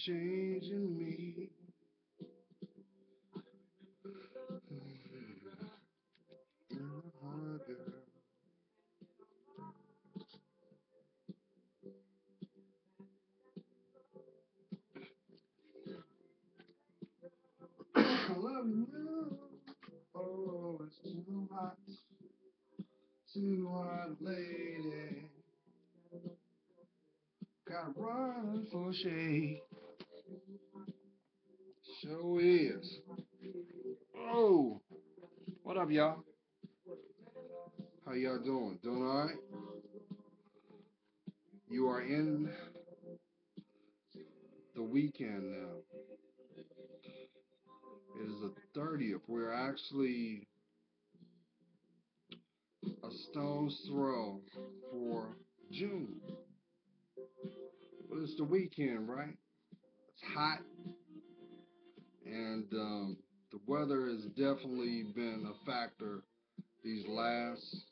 changing me. I love you. Oh, it's too hot, lady. Gotta run for shade. Sure is. Oh, what up, y'all? How y'all doing? Doing all right? You are in the weekend now. It is the 30th. We're actually a stone's throw for June. But it's the weekend, right? It's hot, and the weather has definitely been a factor these last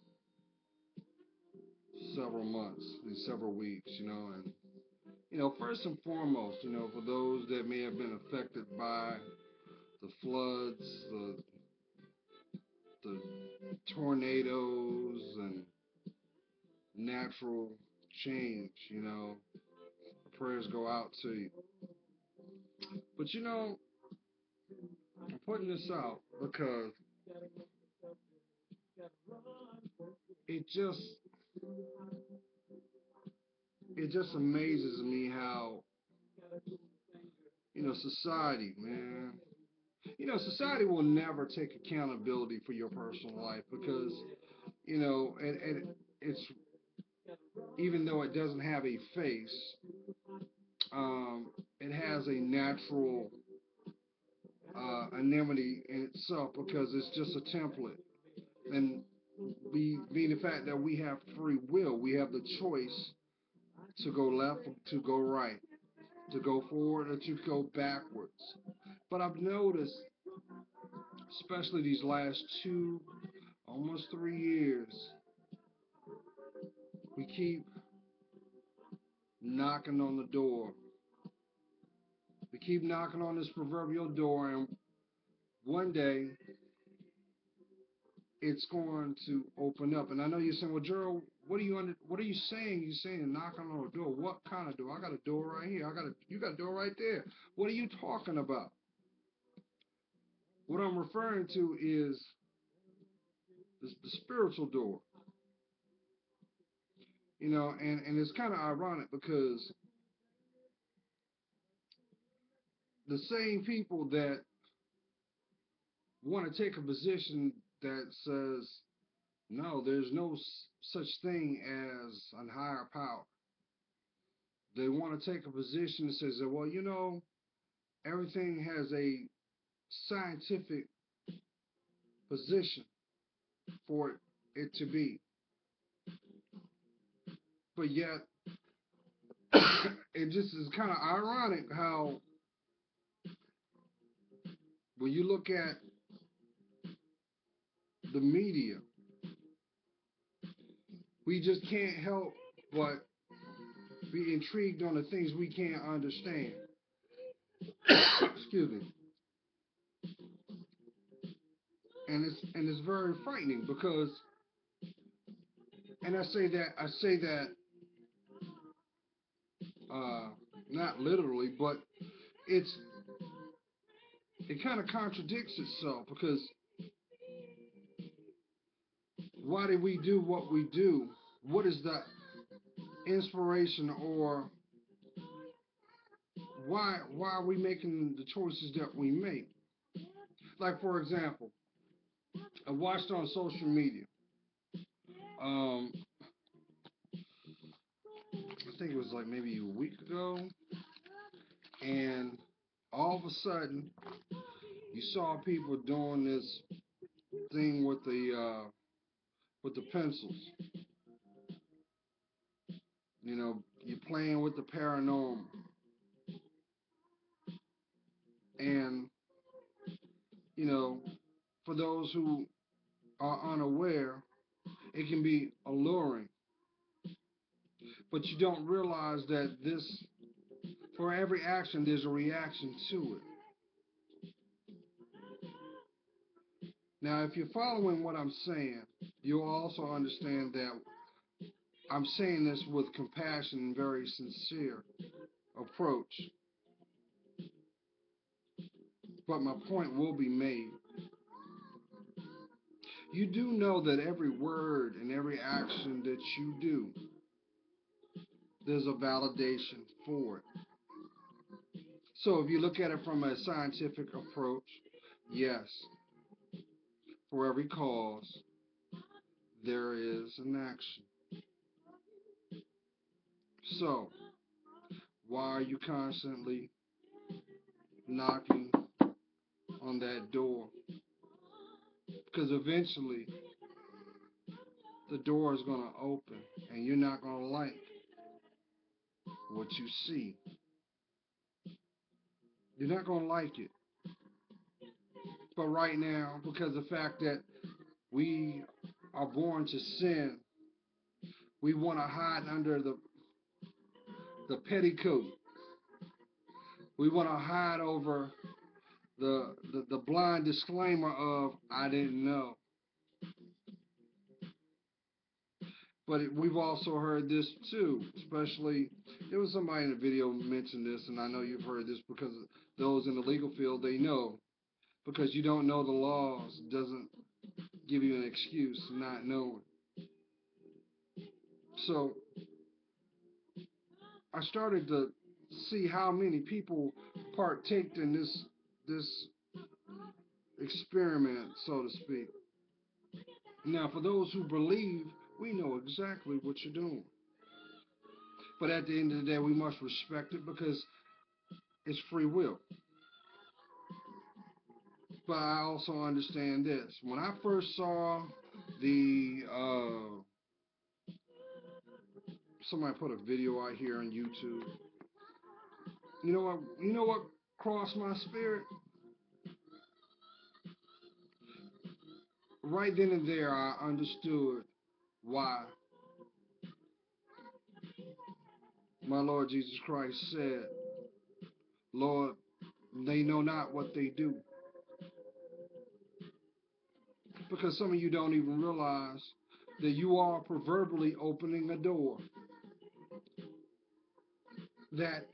several months, these several weeks, and first and foremost, for those that may have been affected by the floods, the tornadoes, and natural change, prayers go out to you. But I'm putting this out because it just it just amazes me how society, man. Society will never take accountability for your personal life because and it's even though it doesn't have a face, it has a natural anonymity in itself because it's just a template. And being the fact that we have free will, we have the choice to go left, to go right, to go forward, or to go backwards. But I've noticed, especially these last almost 3 years, we keep knocking on the door. We keep knocking on this proverbial door, and one day it's going to open up. And I know you're saying, well, Gerald, what are you saying? You're saying knocking on a door. What kind of door? I got a door right here. You got a door right there. What are you talking about? What I'm referring to is the spiritual door. And it's kind of ironic because the same people that want to take a position that says, no, there's no such thing as a higher power. They want to take a position that says that, well, everything has a scientific position for it to be. But yet, it just is kind of ironic how when you look at the media, we just can't help but be intrigued on the things we can't understand. Excuse me. And it's very frightening because, and I say that uh, not literally, but it's it kind of contradicts itself because why do we do what we do? What is the inspiration, or why are we making the choices that we make? Like, for example, I watched on social media. Um, I think it was like maybe a week ago, and all of a sudden, you saw people doing this thing with the pencils. You're playing with the paranormal, and you know, for those who are unaware, it can be alluring, but you don't realize that this For every action, there's a reaction to it. Now, if you're following what I'm saying, you'll also understand that I'm saying this with compassion and very sincere approach. But my point will be made. You do know that every word and every action that you do, there's a validation for it. So if you look at it from a scientific approach, yes, for every cause, there is an action. So, why are you constantly knocking on that door? Because eventually, the door is going to open and you're not going to like what you see. You're not going to like it. But right now, because of the fact that we are born to sin, we want to hide under the petticoat. We want to hide over the blind disclaimer of, I didn't know. But we've also heard this too, especially, there was somebody in the video mentioned this, and I know you've heard this because those in the legal field, they know. Because you don't know the laws doesn't give you an excuse not knowing. So I started to see how many people partaked in this experiment, so to speak. Now, for those who believe, we know exactly what you're doing. But at the end of the day, we must respect it because it's free will. But I also understand this. When I first saw the somebody put a video out here on YouTube. You know what? You know what crossed my spirit? Right then and there, I understood why my Lord Jesus Christ said, Lord, they know not what they do. Because some of you don't even realize that you are proverbially opening a door. That,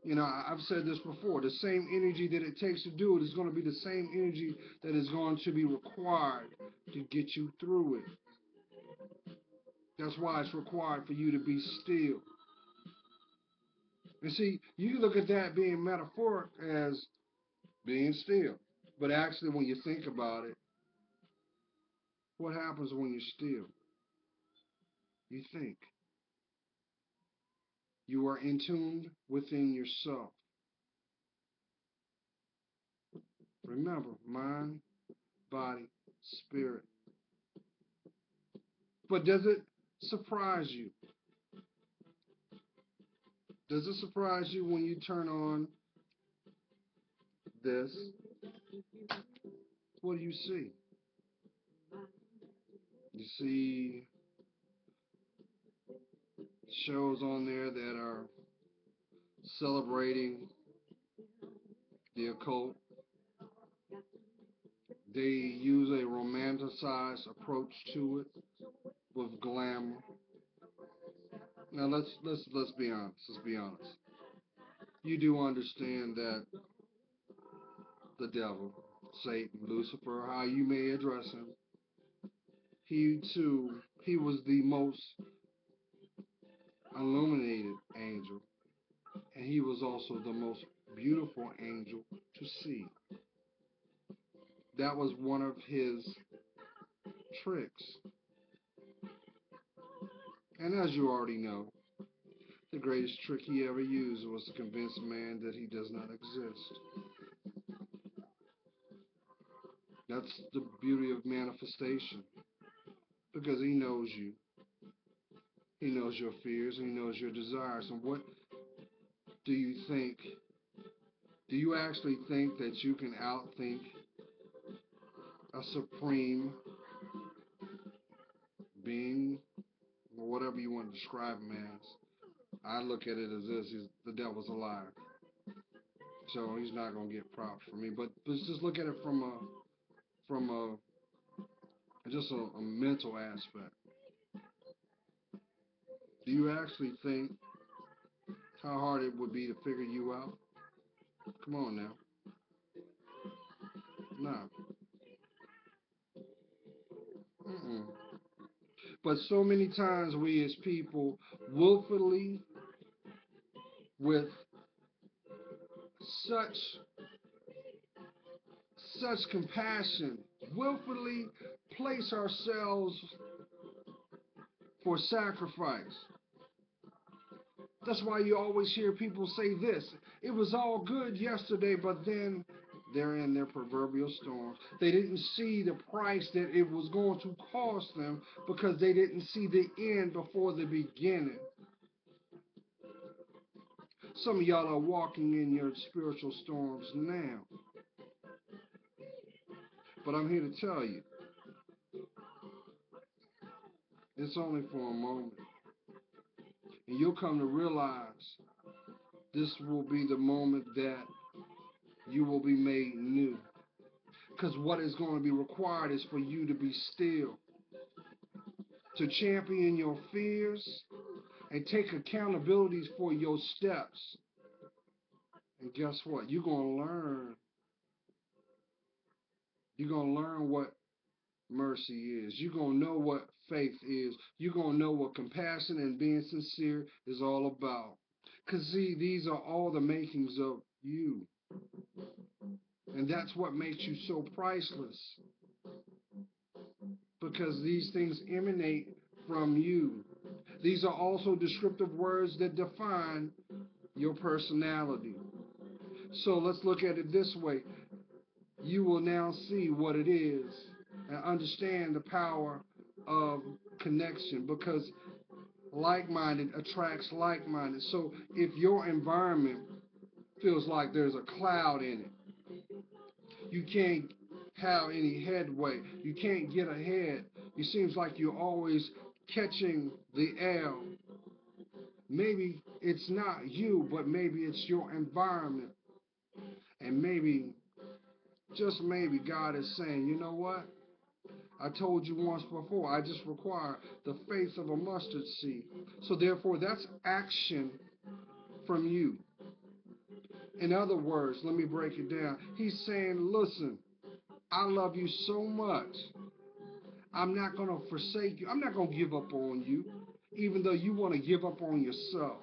I've said this before, the same energy that it takes to do it is going to be the same energy that is going to be required to get you through it. That's why it's required for you to be still. And see, you can look at that being metaphoric as being still. But actually, when you think about it, what happens when you're still? You think. You are in tune within yourself. Remember, mind, body, spirit. But does it surprise you? Does it surprise you when you turn on this? What do you see? You see shows on there that are celebrating the occult. They use a romanticized approach to it with glamour. Now let's be honest. Let's be honest. You do understand that the devil, Satan, Lucifer, how you may address him, he was the most illuminated angel, and he was also the most beautiful angel to see. That was one of his tricks. And as you already know, the greatest trick he ever used was to convince man that he does not exist. That's the beauty of manifestation. Because he knows you. He knows your fears and he knows your desires. And what do you think? Do you actually think that you can outthink a supreme being, or whatever you want to describe him as? I look at it as this: the devil's a liar, so he's not gonna get props from me. But let's just look at it from just a mental aspect. Do you actually think how hard it would be to figure you out? Come on now, no. Mm-mm. But so many times we as people willfully, with such such compassion, willfully place ourselves for sacrifice. That's why you always hear people say this: it was all good yesterday, but then they're in their proverbial storms. They didn't see the price that it was going to cost them because they didn't see the end before the beginning. Some of y'all are walking in your spiritual storms now, but I'm here to tell you, it's only for a moment. And you'll come to realize this will be the moment that you will be made new. Because what is going to be required is for you to be still, to champion your fears, and take accountabilities for your steps. And guess what? You're going to learn. You're going to learn what mercy is. You're going to know what faith is. You're going to know what compassion and being sincere is all about. Because, see, these are all the makings of you. And that's what makes you so priceless. Because these things emanate from you. These are also descriptive words that define your personality. So let's look at it this way. You will now see what it is and understand the power of connection, because like-minded attracts like-minded. So if your environment feels like there's a cloud in it, you can't have any headway, you can't get ahead, it seems like you're always catching the L. Maybe it's not you, but maybe it's your environment. And maybe, just maybe, God is saying, you know what? I told you once before, I just require the faith of a mustard seed. So therefore, that's action from you. In other words, let me break it down. He's saying, listen, I love you so much. I'm not going to forsake you. I'm not going to give up on you, even though you want to give up on yourself,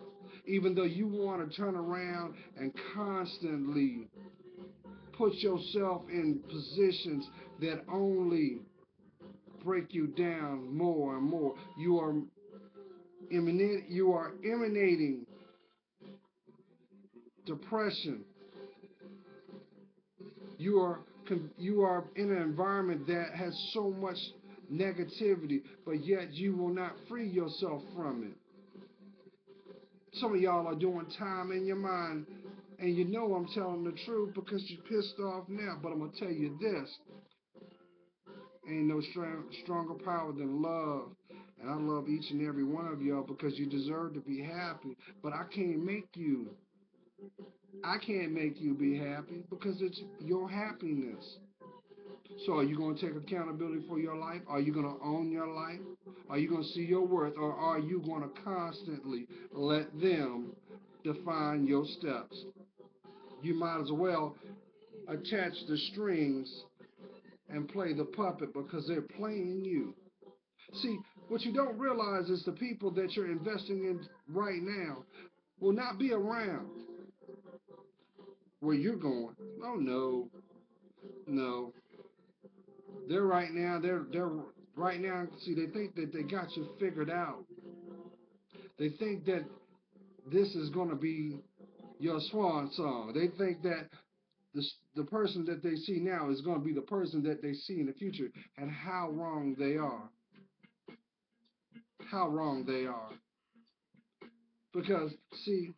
even though you want to turn around and constantly put yourself in positions that only break you down more and more. You are emanating depression. You are you are in an environment that has so much negativity, but yet you will not free yourself from it. Some of y'all are doing time in your mind, and you know I'm telling the truth because you're pissed off now. But I'm gonna tell you this: ain't no stronger power than love. And I love each and every one of y'all because you deserve to be happy. But I can't make you. I can't make you be happy because it's your happiness. So are you going to take accountability for your life? Are you going to own your life? Are you going to see your worth? Or are you going to constantly let them define your steps? You might as well attach the strings and play the puppet because they're playing you. See, what you don't realize is the people that you're investing in right now will not be around where you're going. Oh no, no. They're right now. They're right now. See, they think that they got you figured out. They think that this is going to be your swan song. They think that the person that they see now is going to be the person that they see in the future, and how wrong they are. How wrong they are. Because see,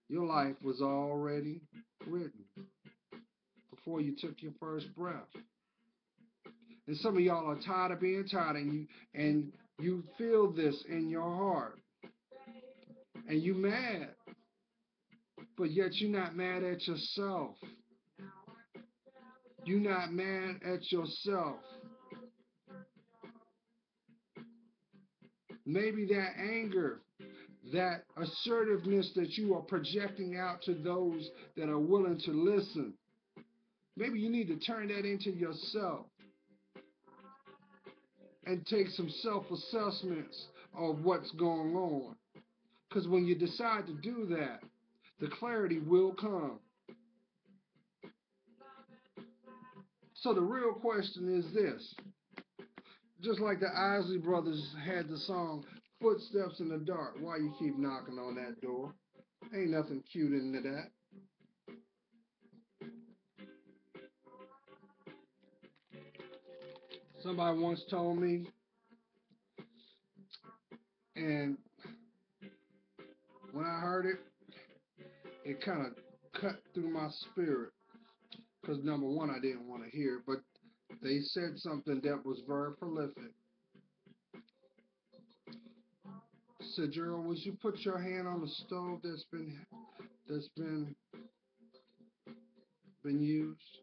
your life was already written before you took your first breath. And some of y'all are tired of being tired, and you feel this in your heart. and you mad, but yet you're not mad at yourself. You're not mad at yourself. Maybe that anger, that assertiveness that you are projecting out to those that are willing to listen, maybe you need to turn that into yourself and take some self-assessments of what's going on. Because when you decide to do that, the clarity will come. So the real question is this. Just like the Isley Brothers had the song Footsteps in the Dark, why you keep knocking on that door? Ain't nothing cute into that. Somebody once told me, and when I heard it, it kind of cut through my spirit. Because number one, I didn't want to hear it, but they said something that was very prolific. Said, Gerald, would you put your hand on the stove that's been used?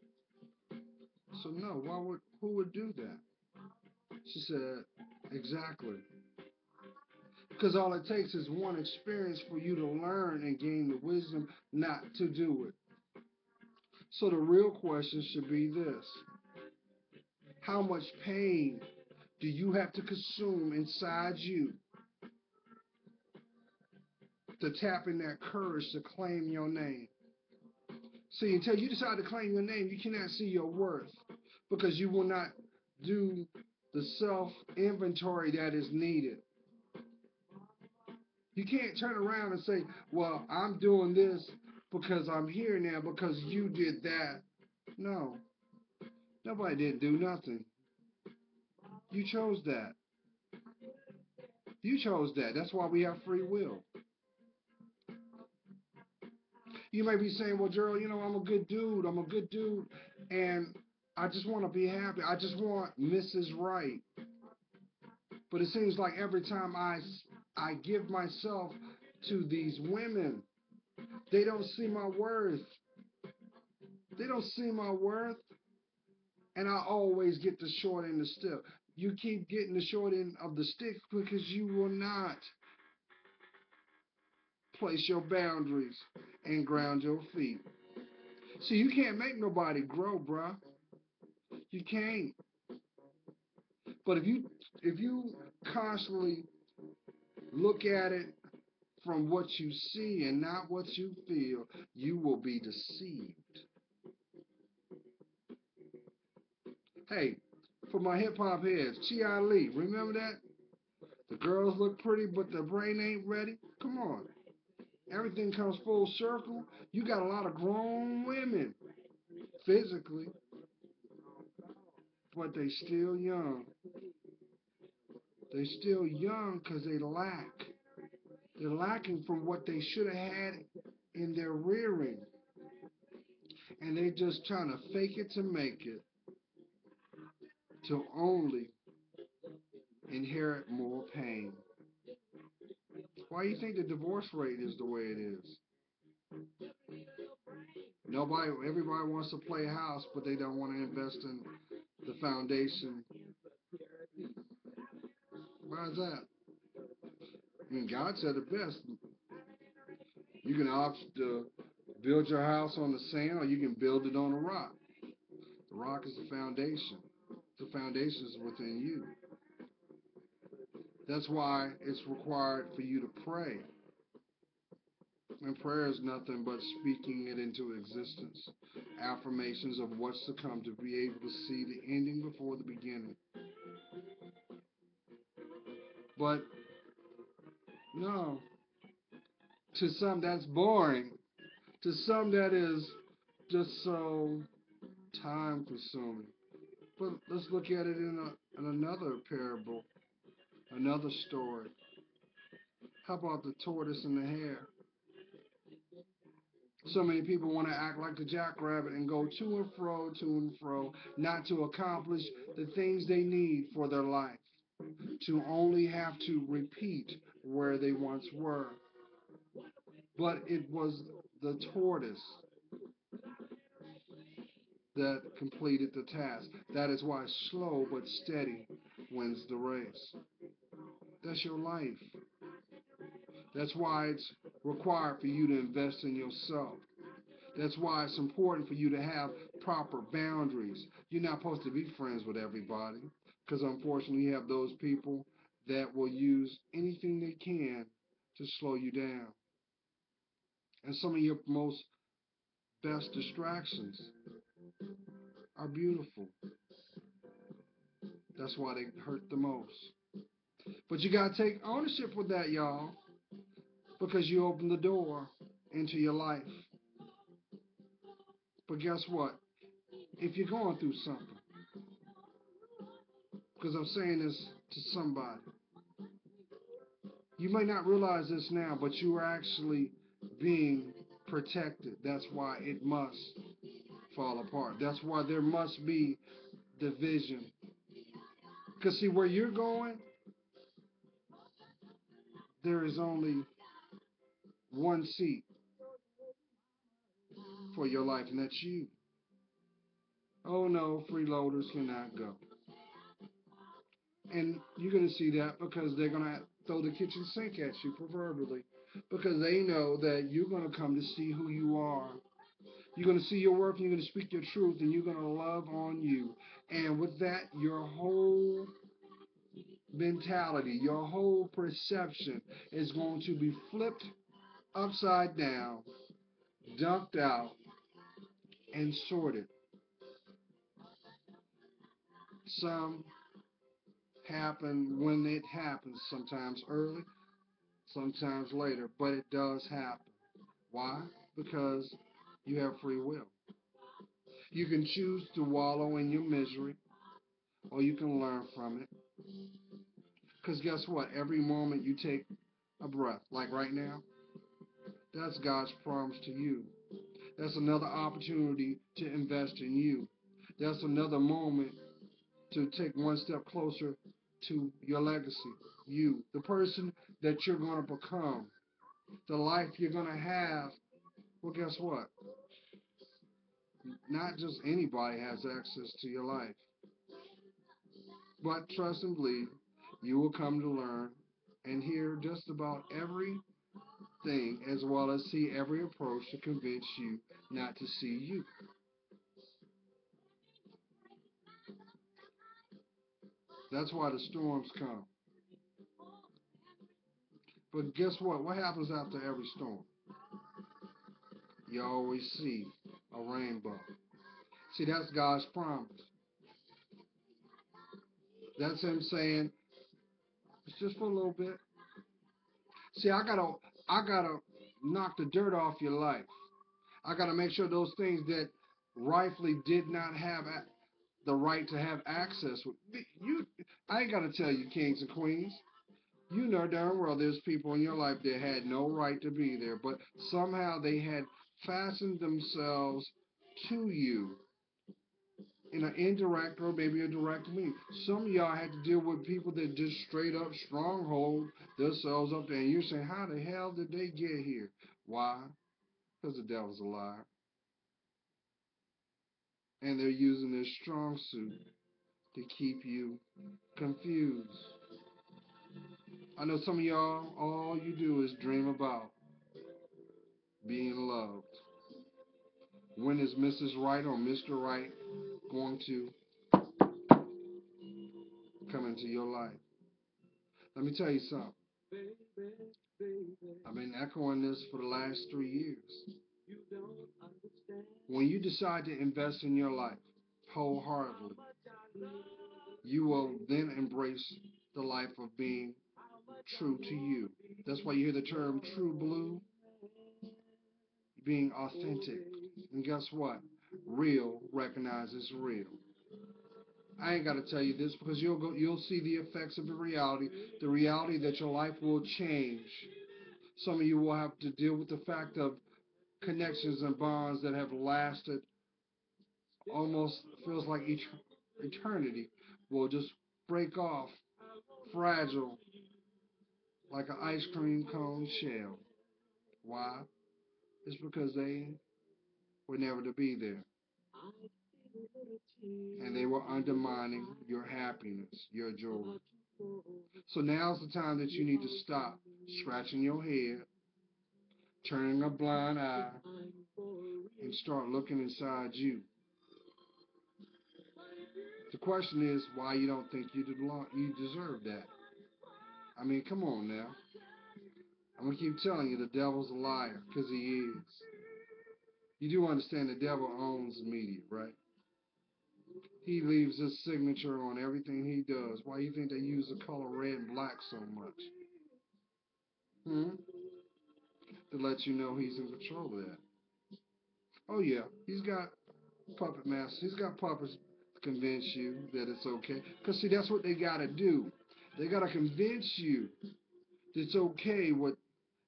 So no, who would do that? She said, exactly. Because all it takes is one experience for you to learn and gain the wisdom not to do it. So the real question should be this. How much pain do you have to consume inside you to tap in that courage to claim your name? See, until you decide to claim your name, you cannot see your worth because you will not do the self inventory that is needed. You can't turn around and say, well, I'm doing this because I'm here now because you did that. No, nobody didn't do nothing. You chose that. You chose that. That's why we have free will. You may be saying, well, Gerald, I'm a good dude. I'm a good dude. And I just want to be happy. I just want Mrs. Right. But it seems like every time I give myself to these women, they don't see my worth. They don't see my worth. And I always get the short end of the stick. You keep getting the short end of the stick because you will not place your boundaries and ground your feet. See, you can't make nobody grow, bruh. You can't. But if you constantly look at it from what you see and not what you feel, you will be deceived. Hey, for my hip hop heads, Chi Lee, remember that? The girls look pretty, but the brain ain't ready. Come on. Everything comes full circle. You got a lot of grown women physically, but they still young. They still young because they lack. They're lacking from what they should have had in their rearing. And they just trying to fake it to make it to only inherit more pain. Why do you think the divorce rate is the way it is? Everybody wants to play house, but they don't want to invest in the foundation. Why is that? I mean, God said it best. You can opt to build your house on the sand, or you can build it on a rock. The rock is the foundation. The foundation is within you. That's why it's required for you to pray. And prayer is nothing but speaking it into existence. Affirmations of what's to come to be able to see the ending before the beginning. But no, to some that's boring. To some that is just so time consuming. But let's look at it in another parable, another story. How about the tortoise and the hare? So many people want to act like the jackrabbit and go to and fro, not to accomplish the things they need for their life, to only have to repeat where they once were. but it was the tortoise that completed the task. That is why slow but steady wins the race. That's your life. That's why it's required for you to invest in yourself. That's why it's important for you to have proper boundaries. You're not supposed to be friends with everybody because unfortunately you have those people that will use anything they can to slow you down. And some of your most best distractions are beautiful. That's why they hurt the most. But you got to take ownership with that, y'all, because you opened the door into your life. But guess what? If you're going through something, because I'm saying this to somebody, you may not realize this now, but you are actually being protected. That's why it must fall apart. That's why there must be division. Because, see, where you're going, there is only one seat for your life, and that's you. Oh no, freeloaders cannot go. And you're going to see that because they're going to throw the kitchen sink at you, proverbially, because they know that you're going to come to see who you are. You're going to see your work, and you're going to speak your truth, and you're going to love on you. And with that, your whole mentality, your whole perception is going to be flipped upside down, dumped out, and sorted. Some happen when it happens, sometimes early, sometimes later, but it does happen. Why? Because you have free will. You can choose to wallow in your misery, or you can learn from it. Because guess what? Every moment you take a breath, like right now, that's God's promise to you. That's another opportunity to invest in you. That's another moment to take one step closer to your legacy. You, the person that you're going to become, the life you're going to have. Well, guess what? Not just anybody has access to your life. But trust and believe, you will come to learn and hear just about everything as well as see every approach to convince you not to see you. That's why the storms come. But guess what? What happens after every storm? You always see a rainbow. See, that's God's promise. That's Him saying, it's just for a little bit. See, I gotta knock the dirt off your life. I gotta make sure those things that rightfully did not have the right to have access with you. I ain't gotta tell you, kings and queens. You know darn well there's people in your life that had no right to be there, but somehow they had fastened themselves to you in an indirect or maybe a direct means. Some of y'all had to deal with people that just straight up stronghold themselves up there, and you're saying, how the hell did they get here? Why? Because the devil's a liar. And they're using their strong suit to keep you confused. I know some of y'all, all you do is dream about being loved. When is Mrs. Right or Mr. Right going to come into your life? Let me tell you something. I've been echoing this for the last 3 years. When you decide to invest in your life wholeheartedly, you will then embrace the life of being true to you. That's why you hear the term true blue, being authentic. And guess what? Real recognizes real. I ain't got to tell you this because you'll see the effects of the reality that your life will change. Some of you will have to deal with the fact of connections and bonds that have lasted almost feels like eternity will just break off, fragile like an ice cream cone shell. Why? It's because they were never to be there. And they were undermining your happiness, your joy. So now's the time that you need to stop scratching your head, turning a blind eye, and start looking inside you. The question is why you don't think you deserve that. I mean, come on now. I'm going to keep telling you the devil's a liar, because he is. You do understand the devil owns media, right? He leaves his signature on everything he does. Why do you think they use the color red and black so much? Hmm? To let you know he's in control of that. Oh yeah, he's got puppet masters. He's got puppets to convince you that it's okay. Because see, that's what they got to do. They got to convince you that it's okay. What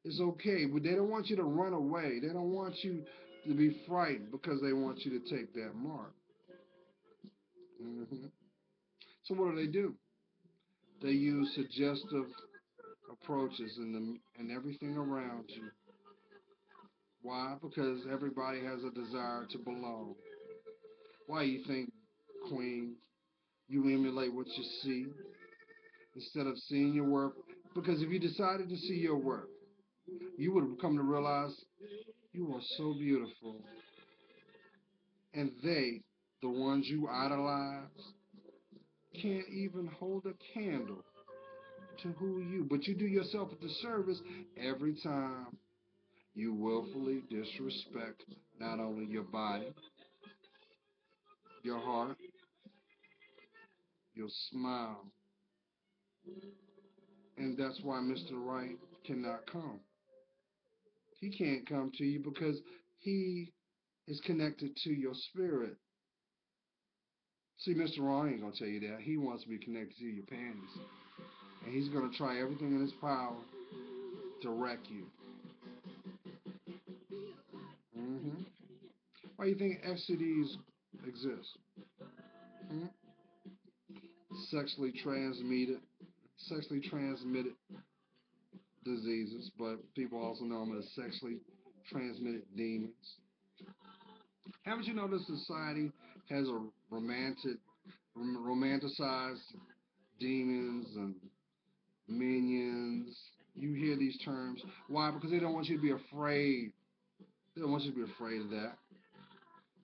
is okay, but they don't want you to run away. They don't want you to be frightened because they want you to take that mark. Hmm. So what do? They use suggestive approaches in everything around you. Why? Because everybody has a desire to belong. Why you think, Queen, you emulate what you see instead of seeing your work? Because if you decided to see your work, you would have come to realize you are so beautiful. And they, the ones you idolize, can't even hold a candle to who you. But you do yourself a disservice every time you willfully disrespect not only your body, your heart, your smile. And that's why Mr. Right cannot come. He can't come to you because he is connected to your spirit. See, Mr. Wrong ain't gonna tell you that. He wants to be connected to your panties. And he's gonna try everything in his power to wreck you. Hmm. Why do you think STDs exist? Hmm? Sexually transmitted, sexually transmitted diseases, but people also know them as sexually transmitted demons. Haven't you noticed society has a romanticized demons and minions? You hear these terms. Why? Because they don't want you to be afraid. They don't want you to be afraid of that.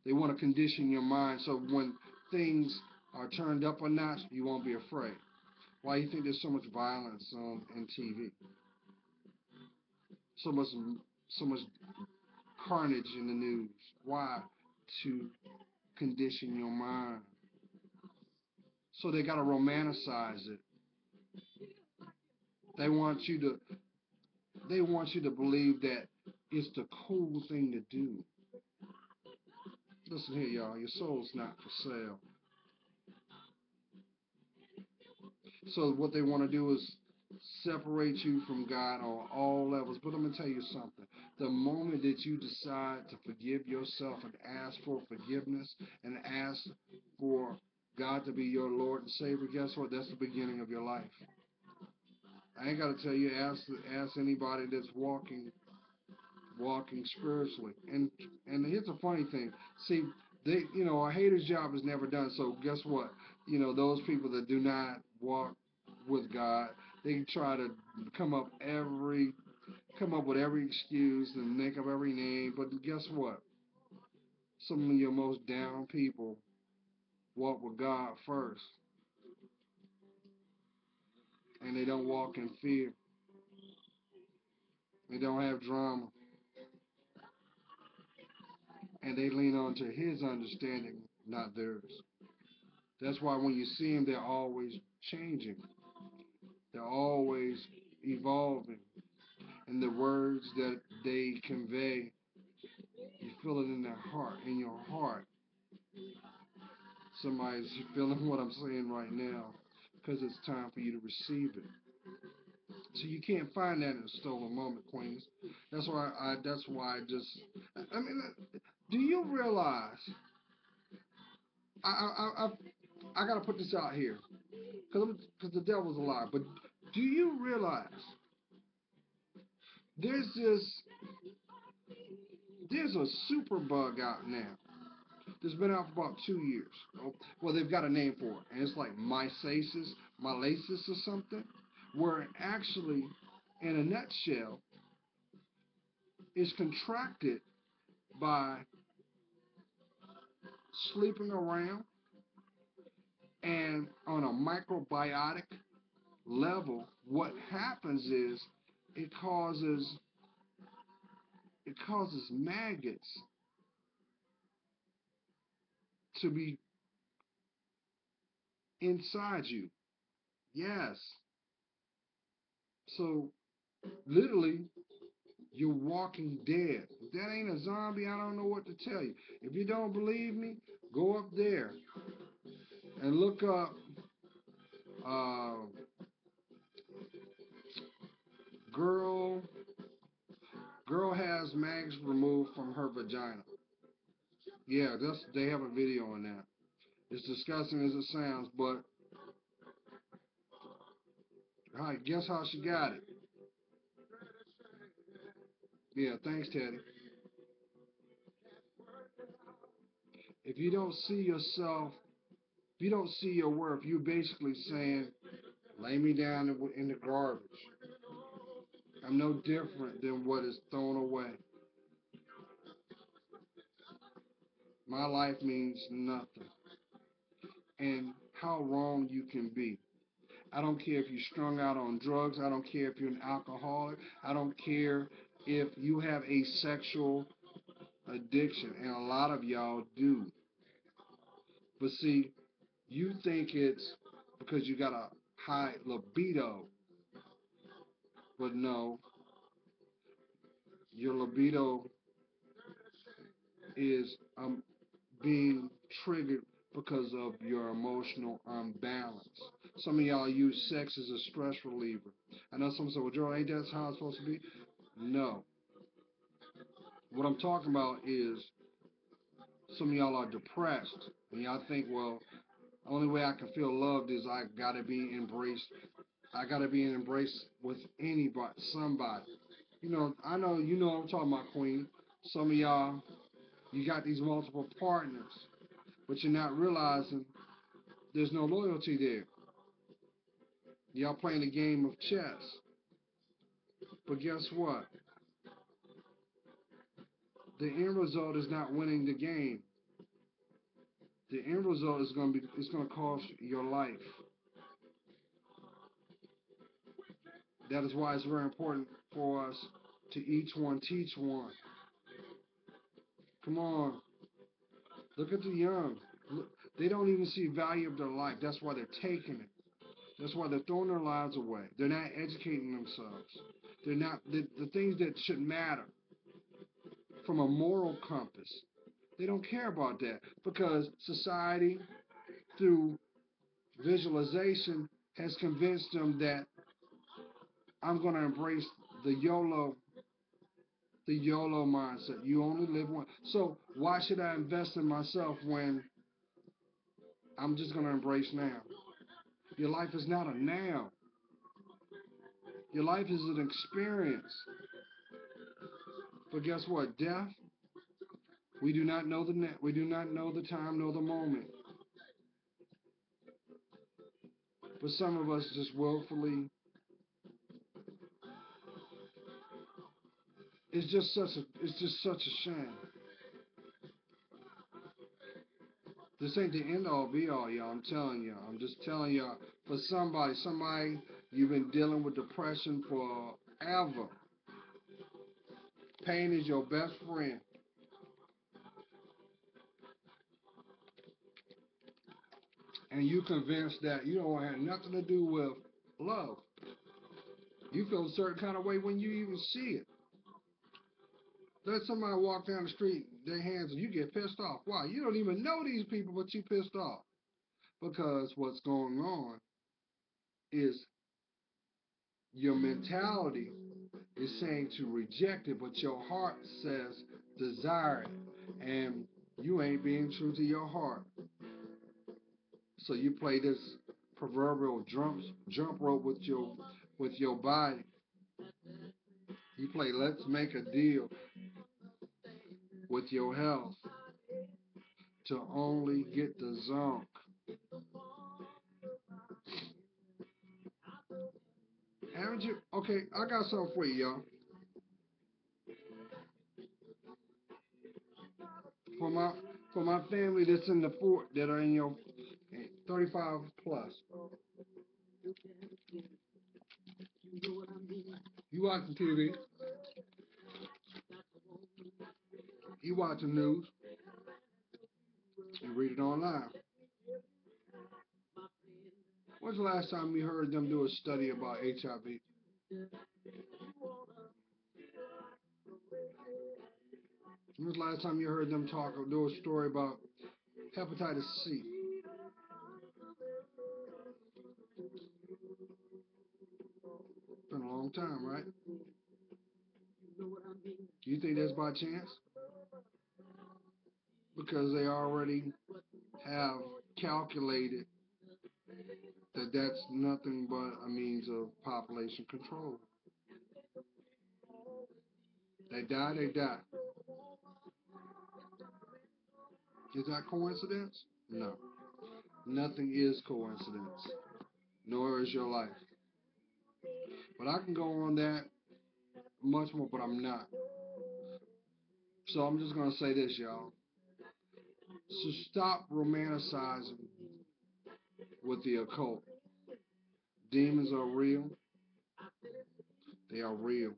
They want to condition your mind so when things are turned up a notch, you won't be afraid. Why do you think there's so much violence on in TV? So much, so much carnage in the news. Why? To condition your mind. So they got to romanticize it. They want you to believe that it's the cool thing to do. Listen here, y'all. Your soul's not for sale. So what they want to do is separate you from God on all levels. But I'm going to tell you something. The moment that you decide to forgive yourself and ask for forgiveness and ask for God to be your Lord and Savior, guess what? That's the beginning of your life. I ain't got to tell you, ask anybody that's walking spiritually. And here's a funny thing. See, a hater's job is never done. So guess what? Those people that do not walk with God, they try to come up with every excuse and make up every name. But guess what? Some of your most down people walk with God first, and they don't walk in fear. They don't have drama, and they lean on to His understanding, not theirs. That's why when you see them, they're always changing. They're always evolving. And the words that they convey, you feel it in their heart, in your heart. Somebody's feeling what I'm saying right now because it's time for you to receive it. So you can't find that in a stolen moment, Queens. That's why I just, I mean, do you realize, I got to put this out here because the devil's a lie, but do you realize there's this There's a super bug out now. It's been out for about 2 years. Oh, well, they've got a name for it, and it's like mylasis or something, where actually, in a nutshell, is contracted by sleeping around, and on a microbiotic level, what happens is it causes it causes maggots to be inside you. Yes. So literally, you're walking dead. If that ain't a zombie, I don't know what to tell you. If you don't believe me, go up there and look up uh, girl girl has mags removed from her vagina. Yeah, they have a video on that. It's disgusting as it sounds, but guess how she got it? Yeah, thanks, Teddy. If you don't see yourself, if you don't see your worth, you're basically saying, lay me down in the garbage. I'm no different than what is thrown away. My life means nothing. And how wrong you can be. I don't care if you're strung out on drugs. I don't care if you're an alcoholic. I don't care if you have a sexual addiction. And a lot of y'all do. But see, you think it's because you got a high libido. But no, your libido is being triggered because of your emotional imbalance. Some of y'all use sex as a stress reliever. I know some say, well, Joe, ain't that how it's supposed to be? No. What I'm talking about is some of y'all are depressed. And y'all think, well, the only way I can feel loved is I gotta be embraced. I gotta be embraced with anybody, somebody. I know you know what I'm talking about, Queen. Some of y'all, you got these multiple partners, but you're not realizing there's no loyalty there. Y'all playing a game of chess. But guess what? The end result is not winning the game. The end result is going to be it's going to cost your life. That is why it's very important for us to each one teach one. Come on, look at the young. Look, they don't even see value of their life. That's why they're taking it. That's why they're throwing their lives away. They're not educating themselves. They're not the things that should matter from a moral compass. They don't care about that because society, through visualization, has convinced them that I'm going to embrace the YOLO, the YOLO mindset. You only live once. So why should I invest in myself when I'm just going to embrace now? Your life is not a now. Your life is an experience. But guess what? Death, we do not know the net. We do not know the time nor the moment. But some of us just willfully. It's just such a shame. This ain't the end all be all, y'all. I'm telling y'all. I'm just telling y'all. For somebody, you've been dealing with depression forever. Pain is your best friend. And you convinced that you don't have nothing to do with love. You feel a certain kind of way when you even see it. Let somebody walk down the street, their hands, and you get pissed off. Why? You don't even know these people, but you pissed off. Because what's going on is your mentality is saying to reject it, but your heart says desire it. And you ain't being true to your heart. So you play this proverbial jump rope with your body. You play let's make a deal. with your health to only get the zunk. Haven't you? Okay, I got something for you, y'all. For my for my family that's in the fort that are in your 35 plus. You watching TV? You watching news? You read it online. When's the last time you heard them do a study about HIV? When's the last time you heard them talk or do a story about hepatitis C? It's been a long time, right? Do you think that's by chance? Because they already have calculated that that's nothing but a means of population control. They die, they die. Is that coincidence? No. Nothing is coincidence, nor is your life. But I can go on that much more, but I'm not. So I'm just going to say this, y'all. So stop romanticizing with the occult. Demons are real. They are real.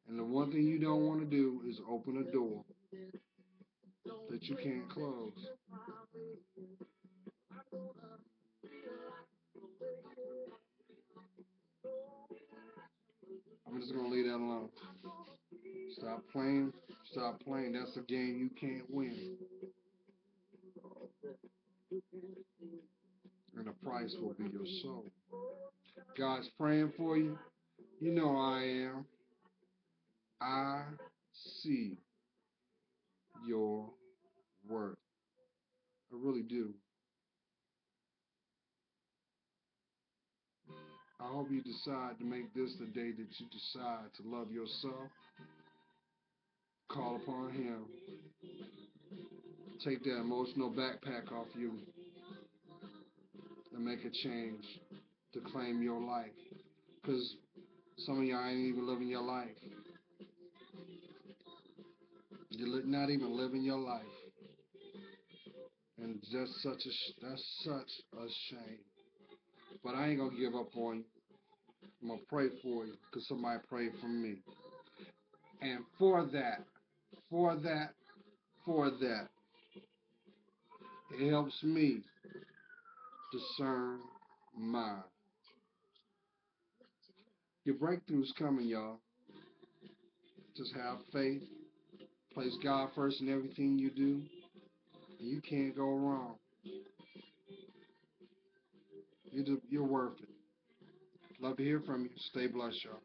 And the one thing you don't want to do is open a door that you can't close. I'm just going to leave that alone. Stop playing. Stop playing. That's a game you can't win. And the price will be your soul. God's praying for you. You know I am. I see your worth. I really do. I hope you decide to make this the day that you decide to love yourself. Call upon Him. Take that emotional backpack off you and make a change to claim your life. Because some of y'all ain't even living your life. You're not even living your life. And that's such a shame. But I ain't gonna give up on you. I'm gonna pray for you because somebody prayed for me. And for that, for that, for that, it helps me discern mine. Your breakthrough's coming, y'all. Just have faith. Place God first in everything you do. And you can't go wrong. You're worth it. Love to hear from you. Stay blessed, y'all.